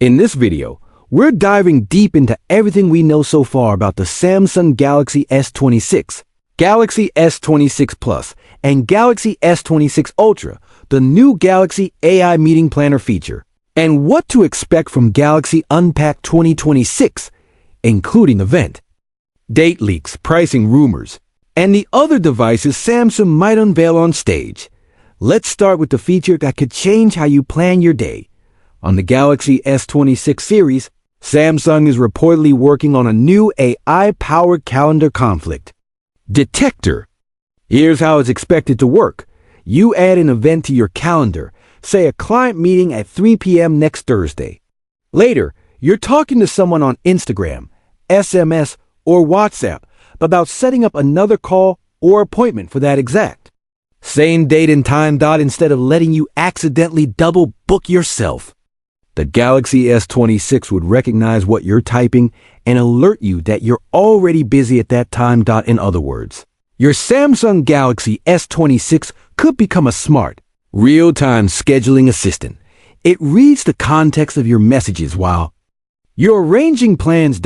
In this video, we're diving deep into everything we know so far about the Samsung Galaxy S26, Galaxy S26 Plus, and Galaxy S26 Ultra, the new Galaxy AI Meeting Planner feature, and what to expect from Galaxy Unpacked 2026, including event, date leaks, pricing rumors, and the other devices Samsung might unveil on stage. Let's start with the feature that could change how you plan your day. On the Galaxy S26 series, Samsung is reportedly working on a new AI-powered calendar conflict detector. Here's how it's expected to work. You add an event to your calendar, say a client meeting at 3 p.m. next Thursday. Later, you're talking to someone on Instagram, SMS, or WhatsApp about setting up another call or appointment for that exact same date and time instead of letting you accidentally double book yourself. The Galaxy S26 would recognize what you're typing and alert you that you're already busy at that time. In other words, your Samsung Galaxy S26 could become a smart, real-time scheduling assistant. It reads the context of your messages while you're arranging plans.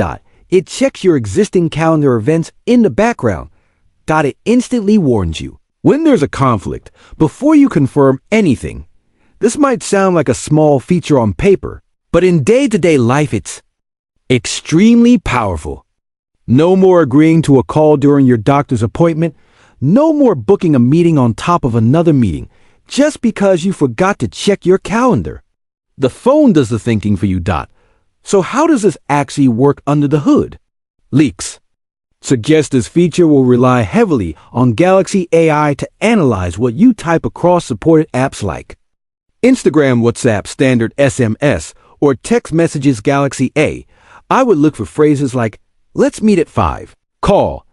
It checks your existing calendar events in the background. It instantly warns you when there's a conflict before you confirm anything. This might sound like a small feature on paper, but in day-to-day life it's extremely powerful. No more agreeing to a call during your doctor's appointment. No more booking a meeting on top of another meeting just because you forgot to check your calendar. The phone does the thinking for you. So how does this actually work under the hood? Leaks suggest this feature will rely heavily on Galaxy AI to analyze what you type across supported apps like Instagram, WhatsApp, standard SMS, or text messages. Galaxy AI would look for phrases like, let's meet at 5, call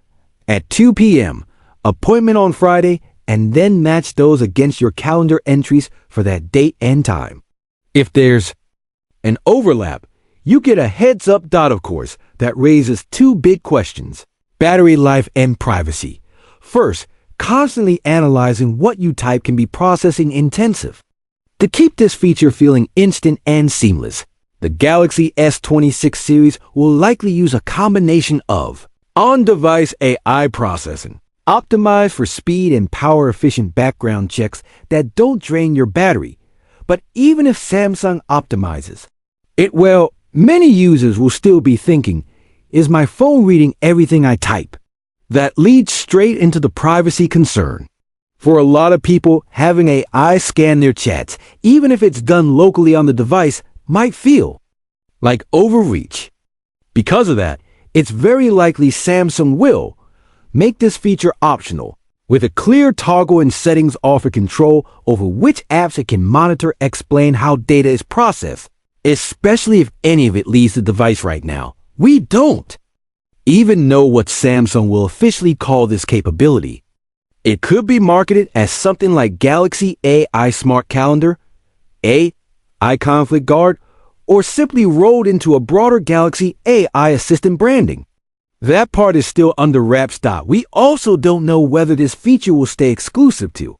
at 2 p.m., appointment on Friday, and then match those against your calendar entries for that date and time. If there's an overlap, you get a heads up. Of course, that raises two big questions: battery life and privacy. First, constantly analyzing what you type can be processing intensive. To keep this feature feeling instant and seamless, the Galaxy S26 series will likely use a combination of on-device AI processing, optimized for speed and power-efficient background checks that don't drain your battery. But even if Samsung optimizes it well, many users will still be thinking, is my phone reading everything I type? That leads straight into the privacy concern. For a lot of people, having AI scan their chats, even if it's done locally on the device, might feel like overreach. Because of that, it's very likely Samsung will make this feature optional, with a clear toggle in settings offer control over which apps it can monitor. Explain how data is processed, especially if any of it leaves the device right now. We don't even know what Samsung will officially call this capability. It could be marketed as something like Galaxy AI Smart Calendar, AI Conflict Guard, or simply rolled into a broader Galaxy AI Assistant branding. That part is still under wraps. We also don't know whether this feature will stay exclusive to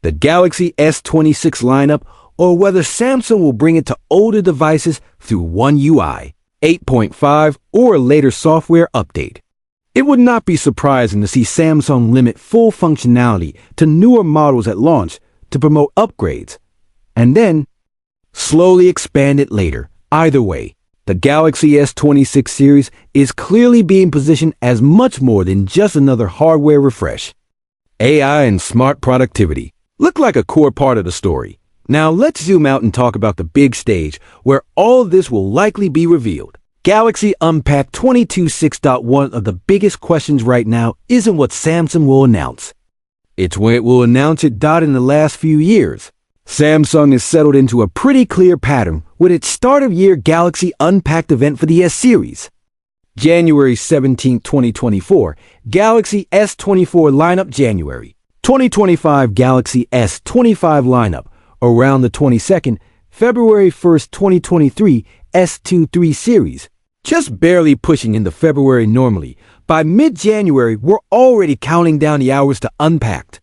the Galaxy S26 lineup or whether Samsung will bring it to older devices through One UI 8.5 or a later software update. It would not be surprising to see Samsung limit full functionality to newer models at launch to promote upgrades, and then slowly expand it later. Either way, the Galaxy S26 series is clearly being positioned as much more than just another hardware refresh. AI and smart productivity look like a core part of the story. Now let's zoom out and talk about the big stage where all of this will likely be revealed. Galaxy Unpacked 2026. One of the biggest questions right now isn't what Samsung will announce. It's when it will announce it. In the last few years, Samsung has settled into a pretty clear pattern with its start-of-year Galaxy Unpacked event for the S series. January 17, 2024, Galaxy S24 lineup. January 2025, Galaxy S25 lineup. Around the 22nd, February 1st, 2023, S23 series. Just barely pushing into February normally. By mid-January, we're already counting down the hours to Unpacked.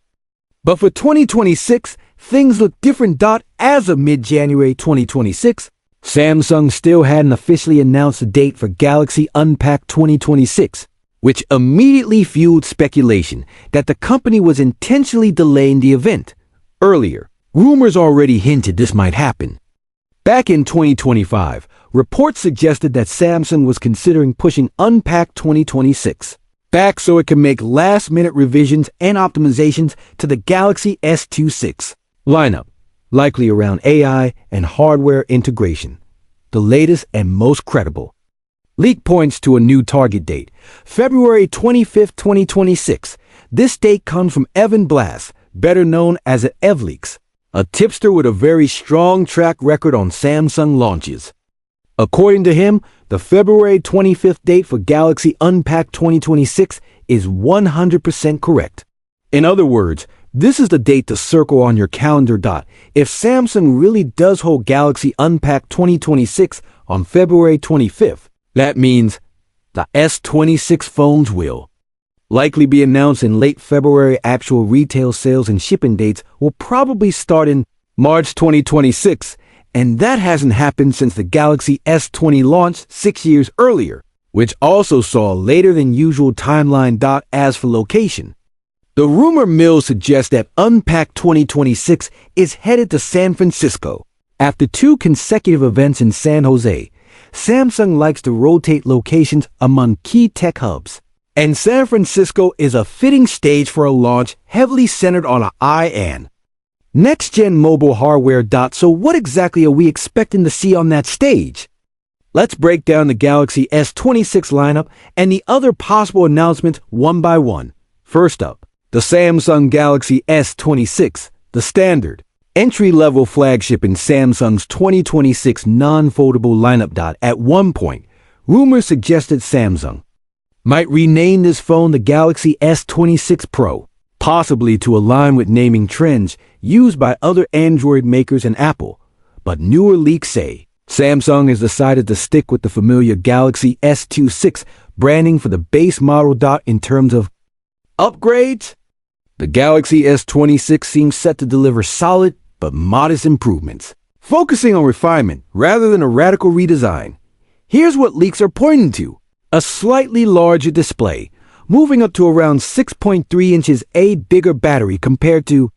But for 2026, things look different. As of mid-January 2026, Samsung still hadn't officially announced a date for Galaxy Unpacked 2026, which immediately fueled speculation that the company was intentionally delaying the event. Earlier, rumors already hinted this might happen. Back in 2025, reports suggested that Samsung was considering pushing Unpacked 2026 back so it can make last-minute revisions and optimizations to the Galaxy S26 lineup, likely around AI and hardware integration. The latest and most credible leak points to a new target date, February 25, 2026. This date comes from Evan Blass, better known as EvLeaks, a tipster with a very strong track record on Samsung launches. According to him, the February 25th date for Galaxy Unpacked 2026 is 100% correct. In other words, this is the date to circle on your calendar. If Samsung really does hold Galaxy Unpacked 2026 on February 25th, that means the S26 phones will likely be announced in late February. Actual retail sales and shipping dates will probably start in March 2026, and that hasn't happened since the Galaxy S20 launched 6 years earlier, which also saw a later than usual timeline. As for location, the rumor mill suggests that Unpacked 2026 is headed to San Francisco. After 2 consecutive events in San Jose, Samsung likes to rotate locations among key tech hubs, and San Francisco is a fitting stage for a launch heavily centered on and next-gen mobile hardware. So what exactly are we expecting to see on that stage? Let's break down the Galaxy S26 lineup and the other possible announcements one by one. First up, the Samsung Galaxy S26, the standard, entry-level flagship in Samsung's 2026 non-foldable lineup. At one point, rumors suggested Samsung might rename this phone the Galaxy S26 Pro, possibly to align with naming trends used by other Android makers and Apple. But newer leaks say Samsung has decided to stick with the familiar Galaxy S26 branding for the base model. In terms of upgrades, the Galaxy S26 seems set to deliver solid but modest improvements, focusing on refinement rather than a radical redesign. Here's what leaks are pointing to: a slightly larger display, moving up to around 6.3 inches, a bigger battery compared to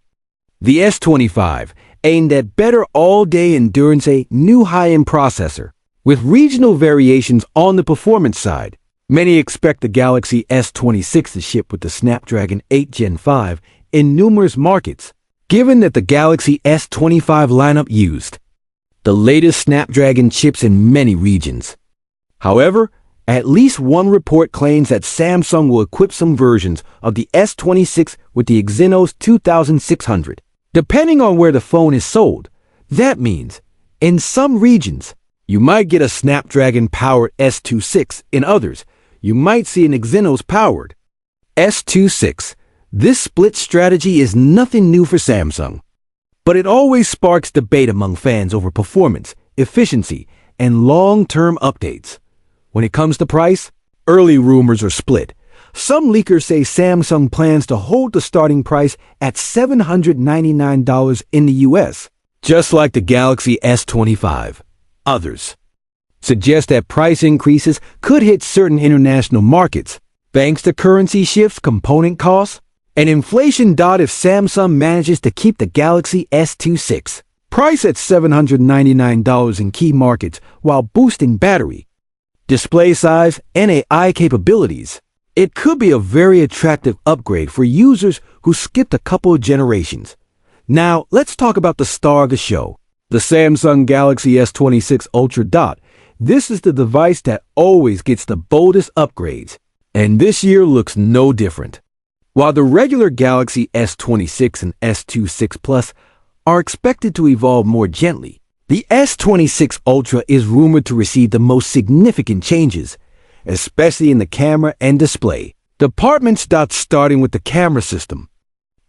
the S25, aimed at better all-day endurance, a new high-end processor, with regional variations on the performance side. Many expect the Galaxy S26 to ship with the Snapdragon 8 Gen 5 in numerous markets, given that the Galaxy S25 lineup used the latest Snapdragon chips in many regions. However, at least one report claims that Samsung will equip some versions of the S26 with the Exynos 2600. Depending on where the phone is sold, that means, in some regions, you might get a Snapdragon-powered S26. In others, you might see an Exynos-powered S26. This split strategy is nothing new for Samsung, but it always sparks debate among fans over performance, efficiency, and long-term updates. When it comes to price, early rumors are split. Some leakers say Samsung plans to hold the starting price at $799 in the US, just like the Galaxy S25. Others suggest that price increases could hit certain international markets, thanks to currency shifts, component costs, and inflation. If Samsung manages to keep the Galaxy S26 price at $799 in key markets while boosting battery, display size, and AI capabilities, it could be a very attractive upgrade for users who skipped a couple of generations. Now, let's talk about the star of the show, the Samsung Galaxy S26 Ultra. This is the device that always gets the boldest upgrades, and this year looks no different. While the regular Galaxy S26 and S26 Plus are expected to evolve more gently, the S26 Ultra is rumored to receive the most significant changes, especially in the camera and display departments. Starting with the camera system,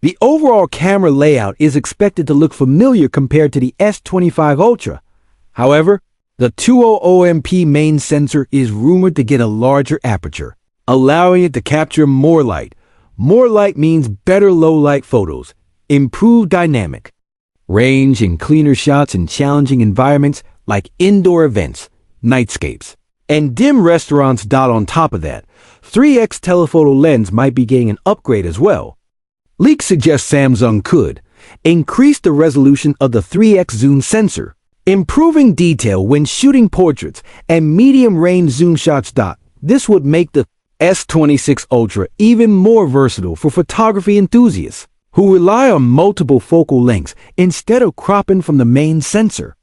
the overall camera layout is expected to look familiar compared to the S25 Ultra. However, the 200MP main sensor is rumored to get a larger aperture, allowing it to capture more light. More light means better low-light photos, improved dynamic range, and cleaner shots in challenging environments like indoor events, nightscapes, and dim restaurants. On top of that, 3x telephoto lens might be getting an upgrade as well. Leaks suggest Samsung could increase the resolution of the 3x zoom sensor, improving detail when shooting portraits and medium-range zoom shots. This would make the S26 Ultra even more versatile for photography enthusiasts who rely on multiple focal lengths instead of cropping from the main sensor.